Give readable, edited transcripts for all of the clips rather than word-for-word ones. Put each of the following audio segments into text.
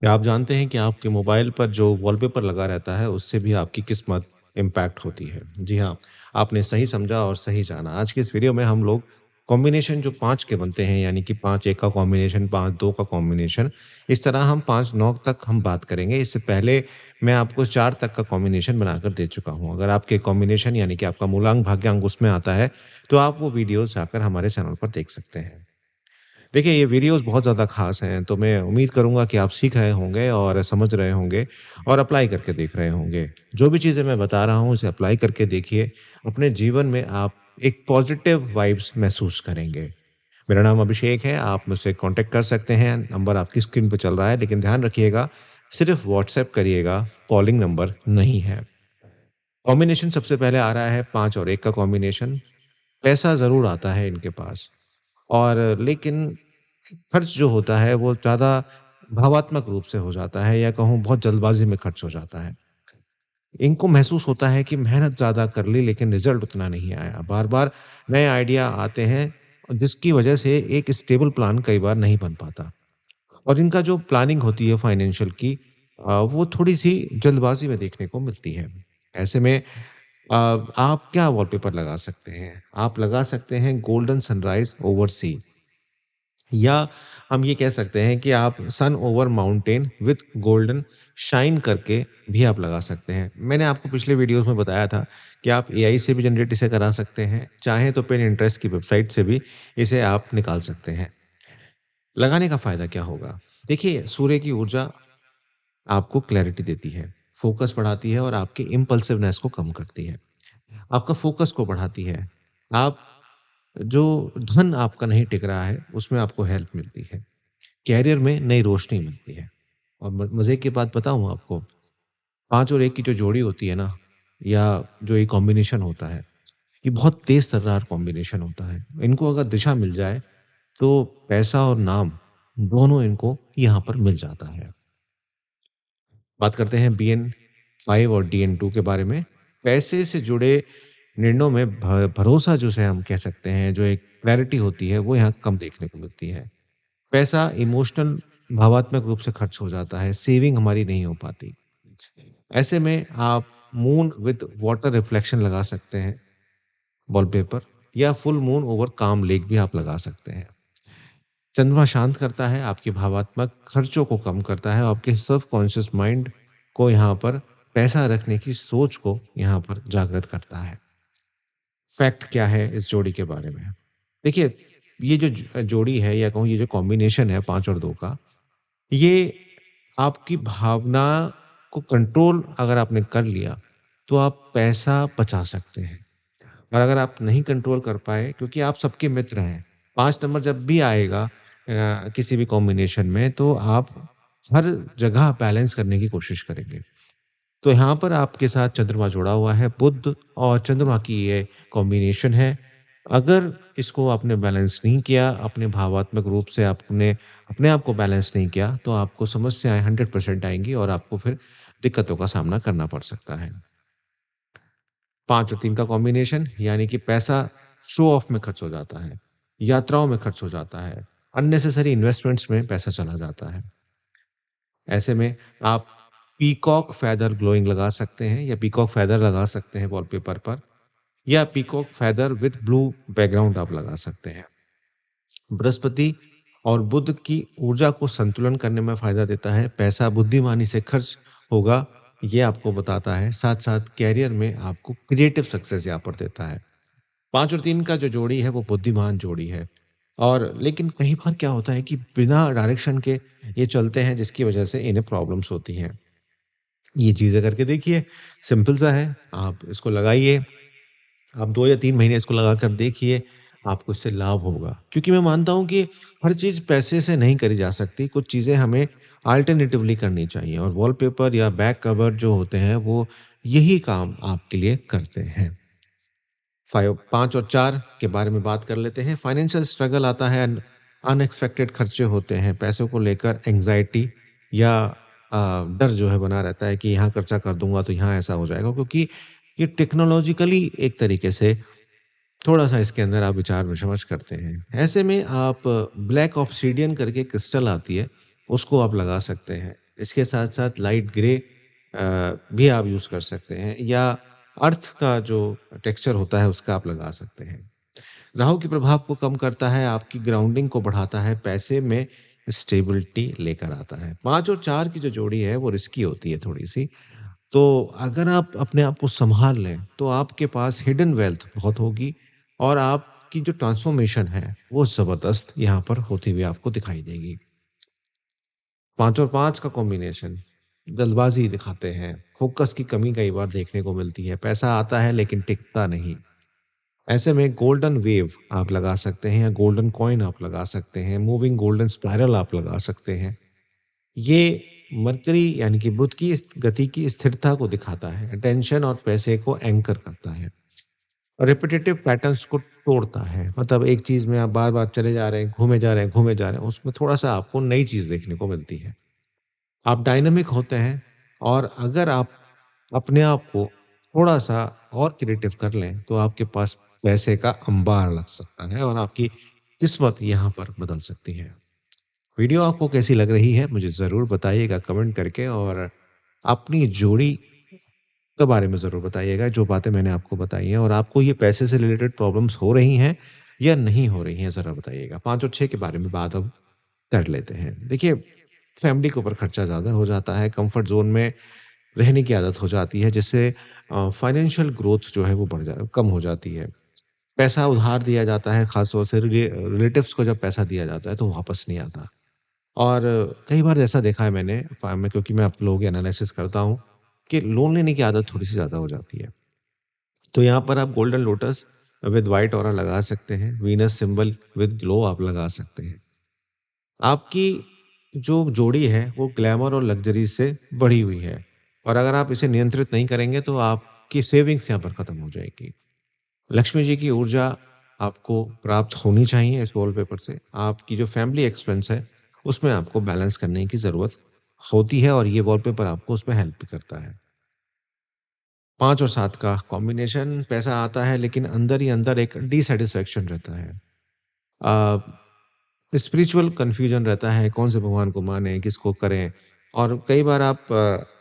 क्या आप जानते हैं कि आपके मोबाइल पर जो वॉलपेपर लगा रहता है, उससे भी आपकी किस्मत इम्पैक्ट होती है? जी हाँ, आपने सही समझा और सही जाना। आज की इस वीडियो में हम लोग कॉम्बिनेशन जो 5 के बनते हैं, यानी कि 5-1 का कॉम्बिनेशन, 5-2 का कॉम्बिनेशन, इस तरह हम 5-9 तक हम बात करेंगे। इससे पहले मैं आपको 4 तक का कॉम्बिनेशन बनाकर दे चुका हूँ। अगर आपके कॉम्बिनेशन यानी कि आपका मूलांक, भाग्यांक उसमें आता है, तो आप वो वीडियोज़ जाकर हमारे चैनल पर देख सकते हैं। देखिए, ये वीडियोज़ बहुत ज़्यादा ख़ास हैं, तो मैं उम्मीद करूँगा कि आप सीख रहे होंगे और समझ रहे होंगे और अप्लाई करके देख रहे होंगे। जो भी चीज़ें मैं बता रहा हूँ, उसे अप्लाई करके देखिए। अपने जीवन में आप एक पॉज़िटिव वाइब्स महसूस करेंगे। मेरा नाम अभिषेक है, आप मुझसे कॉन्टैक्ट कर सकते हैं, नंबर आपकी स्क्रीन पे चल रहा है, लेकिन ध्यान रखिएगा, सिर्फ़ व्हाट्सएप करिएगा, कॉलिंग नंबर नहीं है। कॉम्बिनेशन सबसे पहले आ रहा है 5 और 1 का कॉम्बिनेशन। पैसा ज़रूर आता है इनके पास और लेकिन खर्च जो होता है वो ज़्यादा भावात्मक रूप से हो जाता है या कहूँ बहुत जल्दबाज़ी में खर्च हो जाता है। इनको महसूस होता है कि मेहनत ज़्यादा कर ली लेकिन रिज़ल्ट उतना नहीं आया। बार-बार नए आइडिया आते हैं जिसकी वज़ह से एक स्टेबल प्लान कई बार नहीं बन पाता। और इनका जो प्लानिंग होती है फाइनेंशियल की वो थोड़ी-सी जल्दबाज़ी में देखने को मिलती है। ऐसे में आप क्या वॉलपेपर लगा सकते हैं? आप लगा सकते हैं गोल्डन सनराइज़ ओवर सी। या हम ये कह सकते हैं कि आप sun over mountain with golden shine करके भी आप लगा सकते हैं। मैंने आपको पिछले वीडियोज़ में बताया था कि आप एआई से भी जनरेट इसे करा सकते हैं, चाहें तो पिनिंटरेस्ट की वेबसाइट से भी इसे आप निकाल सकते हैं। लगाने का फ़ायदा क्या होगा? देखिए, सूर्य की ऊर्जा आपको क्लैरिटी देती है, फ़ोकस बढ़ाती है और आपकी इम्पल्सिवनेस को कम करती है। आपका फ़ोकस को बढ़ाती है। आप जो धन आपका नहीं टिक रहा है, उसमें आपको हेल्प मिलती है। कैरियर में नई रोशनी मिलती है। और मज़े की बात बताऊँ आपको, 5 और 1 की जो जोड़ी होती है ना, या जो ये कॉम्बिनेशन होता है, ये बहुत तेज़ तर्रार कॉम्बिनेशन होता है। इनको अगर दिशा मिल जाए, तो पैसा और नाम दोनों इनको यहाँ पर मिल जाता है। बात करते हैं बीएन 5 और डीएन 2 के बारे में। पैसे से जुड़े निर्णयों में भरोसा जिसे हम कह सकते हैं, जो एक क्लैरिटी होती है, वो यहाँ कम देखने को मिलती है। पैसा इमोशनल भावात्मक रूप से खर्च हो जाता है, सेविंग हमारी नहीं हो पाती। ऐसे में आप मून विद वाटर रिफ्लेक्शन लगा सकते हैं वॉलपेपर या फुल मून ओवर काम लेक भी आप लगा सकते हैं। चंद्रमा शांत करता है, आपके भावात्मक खर्चों को कम करता है और आपके सबकॉन्शियस माइंड को यहाँ पर पैसा रखने की सोच को यहाँ पर जागृत करता है। फैक्ट क्या है इस जोड़ी के बारे में? देखिए, ये जो जोड़ी है या कहूँ ये जो कॉम्बिनेशन है 5 और 2 का, ये आपकी भावना को कंट्रोल अगर आपने कर लिया, तो आप पैसा बचा सकते हैं। और अगर आप नहीं कंट्रोल कर पाए क्योंकि आप सबके मित्र हैं, 5 नंबर जब भी आएगा किसी भी कॉम्बिनेशन में तो आप हर जगह बैलेंस करने की कोशिश करेंगे। तो यहाँ पर आपके साथ चंद्रमा जुड़ा हुआ है, बुध और चंद्रमा की ये कॉम्बिनेशन है। अगर इसको आपने बैलेंस नहीं किया, अपने भावात्मक रूप से आपने अपने आप को बैलेंस नहीं किया, तो आपको समस्याएँ 100% आएँगी और आपको फिर दिक्कतों का सामना करना पड़ सकता है। 5 और 3 का कॉम्बिनेशन यानी कि पैसा शो ऑफ में खर्च हो जाता है, यात्राओं में खर्च हो जाता है, अननेसेसरी इन्वेस्टमेंट्स में पैसा चला जाता है। ऐसे में आप पीकॉक फेदर ग्लोइंग लगा सकते हैं या पीकॉक फेदर लगा सकते हैं वॉलपेपर पर या peacock feather with blue background आप लगा सकते हैं। बृहस्पति और बुध की ऊर्जा को संतुलन करने में फ़ायदा देता है, पैसा बुद्धिमानी से खर्च होगा, ये आपको बताता है। साथ-साथ करियर में आपको क्रिएटिव सक्सेस यहाँ पर देता है। 5 और 3 का जो जोड़ी है वो बुद्धिमान जोड़ी है और लेकिन कई बार क्या होता है कि बिना डायरेक्शन के ये चलते हैं जिसकी वजह से इन्हें प्रॉब्लम्स होती हैं। ये चीज़ें करके देखिए, सिंपल सा है, आप इसको लगाइए, आप 2 या 3 महीने इसको लगाकर देखिए, आपको इससे लाभ होगा। क्योंकि मैं मानता हूँ कि हर चीज़ पैसे से नहीं करी जा सकती, कुछ चीज़ें हमें अल्टरनेटिवली करनी चाहिए और वॉलपेपर या बैक कवर जो होते हैं, वो यही काम आपके लिए करते हैं। 5 और 4 के बारे में बात कर लेते हैं। फाइनेंशियल स्ट्रगल आता है, अनएक्सपेक्टेड खर्चे होते हैं, पैसों को लेकर एंग्ज़ायटी या डर जो है बना रहता है कि यहाँ खर्चा कर दूँगा तो यहाँ ऐसा हो जाएगा क्योंकि ये टेक्नोलॉजिकली एक तरीके से थोड़ा-सा इसके अंदर आप विचार-विमर्श करते हैं। ऐसे में आप ब्लैक ऑब्सिडियन करके क्रिस्टल आती है, उसको आप लगा सकते हैं। इसके साथ-साथ लाइट ग्रे भी आप यूज़ कर सकते हैं या अर्थ का जो टेक्सचर होता है उसका आप लगा सकते हैं। राहु के प्रभाव को कम करता है, आपकी ग्राउंडिंग को बढ़ाता है, पैसे में स्टेबिलिटी लेकर आता है। 5 और 4 की जो जोड़ी है वो रिस्की होती है थोड़ी-सी। तो अगर आप अपने आप को सँभाल लें, तो आपके पास हिडन वेल्थ बहुत होगी और आपकी जो ट्रांसफ़ॉर्मेशन है, वो ज़बरदस्त यहाँ पर होती हुई आपको दिखाई देगी। 5 और 5 का कॉम्बिनेशन जल्दबाज़ी दिखाते हैं, फ़ोकस की कमी कई बार देखने को मिलती है, पैसा आता है लेकिन टिकता नहीं। ऐसे में गोल्डन वेव आप लगा सकते हैं या गोल्डन कॉइन आप लगा सकते हैं, मूविंग गोल्डन स्पाइरल आप लगा सकते हैं। ये मरकरी यानी कि बुध की इस गति की स्थिरता को दिखाता है, अटेंशन और पैसे को एंकर करता है। रिपिटेटिव पैटर्न्स को तोड़ता है, मतलब एक चीज़ में आप बार-बार चले जा रहे हैं, घूमे जा रहे हैं, घूमे जा रहे हैं, उसमें थोड़ा-सा आपको नई चीज़ देखने को मिलती है। आप डायनामिक होते हैं और अगर आप अपने आप को थोड़ा-सा और क्रिएटिव कर लें, तो आपके पास पैसे का अंबार लग सकता है और आपकी किस्मत यहाँ पर बदल सकती है। वीडियो आपको कैसी लग रही है मुझे ज़रूर बताइएगा कमेंट करके और अपनी जोड़ी के बारे में ज़रूर बताइएगा जो बातें मैंने आपको बताई हैं और आपको ये पैसे से रिलेटेड प्रॉब्लम्स हो रही हैं या नहीं हो रही हैं ज़रा बताइएगा। 5 और 6 के बारे में बात अब कर लेते हैं। देखिए फैमिली के ऊपर खर्चा ज़्यादा हो जाता है, कम्फर्ट ज़ोन में रहने की आदत हो जाती है जिससे फाइनेंशियल ग्रोथ जो है वो कम हो जाती है। पैसा उधार दिया जाता है, ख़ास तौर से रिलेटिव्स को जब पैसा दिया जाता है तो वापस नहीं आता। और कई बार ऐसा देखा है मैंने मैं क्योंकि मैं आप लोगों की एनालिसिस करता हूँ कि लोन लेने की आदत थोड़ी-सी ज़्यादा हो जाती है। तो यहाँ पर आप golden lotus with white aura लगा सकते हैं, वीनस सिंबल विद ग्लो आप लगा सकते हैं। आपकी जो जोड़ी है वो ग्लैमर और लग्ज़री से बढ़ी हुई है और अगर आप इसे नियंत्रित नहीं करेंगे तो आपकी सेविंग्स यहाँ पर ख़त्म हो जाएगी। लक्ष्मी जी की ऊर्जा आपको प्राप्त होनी चाहिए इस वॉलपेपर से। आपकी जो फैमिली एक्सपेंस है, उसमें आपको बैलेंस करने की ज़रूरत होती है और ये वॉलपेपर आपको उसमें हेल्प भी करता है। 5 और 7 का कॉम्बिनेशन पैसा आता है लेकिन अंदर ही अंदर एक डिसैटिस्फैक्शन रहता है। स्पिरिचुअल कन्फ्यूजन रहता है, कौन से भगवान को मानें, किसको करें और कई बार आप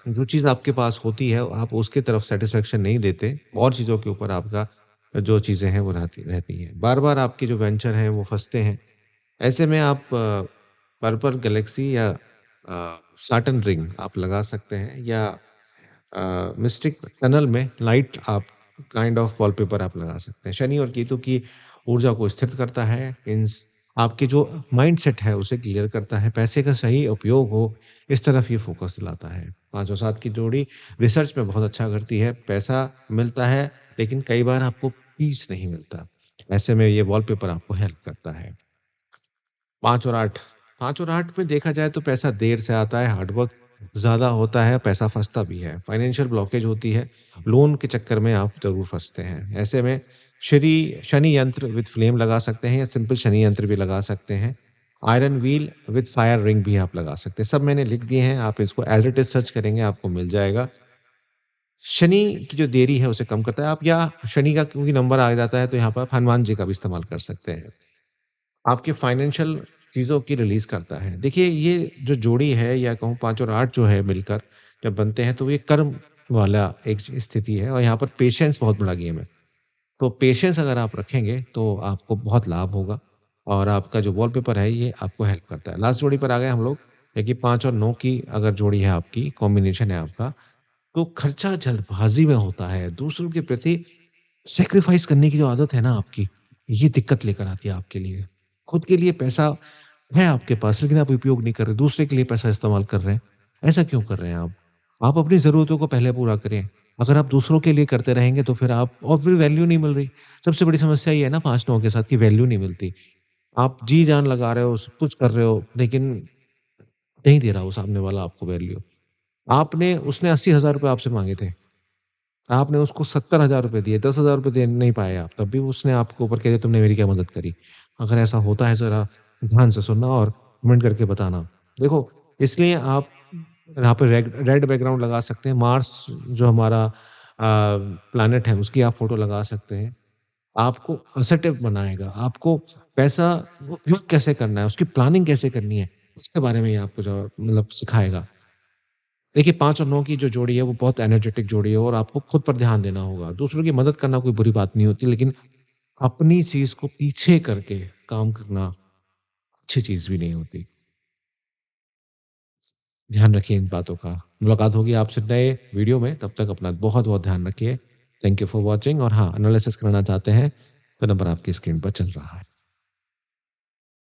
जो चीज़ आपके पास होती है, आप उसकी तरफ सैटिस्फैक्शन नहीं देते और चीज़ों के ऊपर आपका जो चीज़ें हैं, वो रहती रहती हैं। बार-बार आपके जो वेंचर हैं, वो फँसते हैं। ऐसे में आप पर्पल गैलेक्सी या सैटर्न रिंग आप लगा सकते हैं या मिस्टिक टनल में लाइट आप काइंड ऑफ वॉलपेपर आप लगा सकते हैं। शनि और केतु की ऊर्जा को स्थिर करता है, मीन्स आपके जो माइंडसेट है उसे क्लियर करता है, पैसे का सही उपयोग हो, इस तरफ ये फ़ोकस दिलाता है। 5 और 7 की जोड़ी रिसर्च में बहुत अच्छा करती है, पैसा मिलता है लेकिन कई बार आपको पीस नहीं मिलता। ऐसे में ये वॉलपेपर आपको हेल्प करता है। 5 और 8 5 और 8 में देखा जाए तो पैसा देर से आता है, हार्ड वर्क ज़्यादा होता है, पैसा फँसता भी है। फाइनेंशियल ब्लॉकेज होती है, लोन के चक्कर में आप ज़रूर फँसते हैं। ऐसे में शनि यंत्र विद फ्लेम लगा सकते हैं या सिंपल शनि यंत्र भी लगा सकते हैं। Iron wheel with fire ring भी आप लगा सकते हैं। सब मैंने लिख दिए हैं, आप इसको एज़ इट इज़ सर्च करेंगे आपको मिल जाएगा। शनि की जो देरी है उसे कम करता है आप या शनि का क्योंकि नंबर आ जाता है तो यहाँ पर आप हनुमान जी का भी इस्तेमाल कर सकते हैं। आपके फाइनेंशियल चीज़ों की रिलीज़ करता है। देखिए ये जो जोड़ी है या कहूँ 5 और 8 जो है मिलकर जब बनते हैं तो ये कर्म वाला एक स्थिति है और यहाँ पर पेशेंस बहुत बड़ा गेम है। तो पेशेंस अगर आप रखेंगे तो आपको बहुत लाभ होगा और आपका जो वॉलपेपर है ये आपको हेल्प करता है। लास्ट जोड़ी पर आ गए हम लोग। देखिए 5 और 9 की अगर जोड़ी है आपकी, कॉम्बिनेशन है आपका, तो खर्चा जल्दबाज़ी में होता है। दूसरों के प्रति सैक्रिफ़ाइस करने की जो आदत है ना आपकी, ये दिक्कत लेकर आती है आपके लिए। खुद के लिए पैसा है आपके पास लेकिन आप उपयोग नहीं कर रहे, दूसरे के लिए पैसा इस्तेमाल कर रहे हैं। ऐसा क्यों कर रहे हैं आप? आप अपनी ज़रूरतों को पहले पूरा करें। अगर आप दूसरों के लिए करते रहेंगे तो फिर आप और फिर वैल्यू नहीं मिल रही। सबसे बड़ी समस्या ये है ना 5 लोगों के साथ कि वैल्यू नहीं मिलती। आप जी-जान लगा रहे हो, सब कुछ कर रहे हो लेकिन नहीं दे रहा वो सामने वाला आपको वैल्यू। आपने उसने ₹80,000 आपसे माँगे थे। आपने उसको ₹70,000 दिए, ₹10,000 दे नहीं पाए आप, तब भी उसने आपके ऊपर कह दिया तुमने मेरी क्या मदद करी। अगर ऐसा होता है ज़रा ध्यान से सुनना और कमेंट करके बताना। देखो, इसलिए आप यहाँ पे रेड बैकग्राउंड लगा सकते हैं, मार्स जो हमारा प्लैनेट है उसकी आप फ़ोटो लगा सकते हैं। आपको असर्टिव बनाएगा, आपको पैसा उपयोग कैसे करना है, उसकी प्लानिंग कैसे करनी है, उसके बारे में ये आपको जो मतलब सिखाएगा। देखिए 5 और 9 की जो जोड़ी है वो बहुत एनर्जेटिक जोड़ी है और आपको खुद पर ध्यान देना होगा। दूसरों की मदद करना कोई बुरी बात नहीं होती, लेकिन अपनी चीज़ को पीछे करके काम करना अच्छी चीज़ भी नहीं होती। ध्यान रखिए इन बातों का। मुलाकात होगी आपसे नए वीडियो में, तब तक अपना बहुत-बहुत ध्यान रखिए। थैंक यू फॉर वॉचिंग और हाँ, एनालिसिस करना चाहते हैं, तो नंबर आपकी स्क्रीन पर चल रहा है।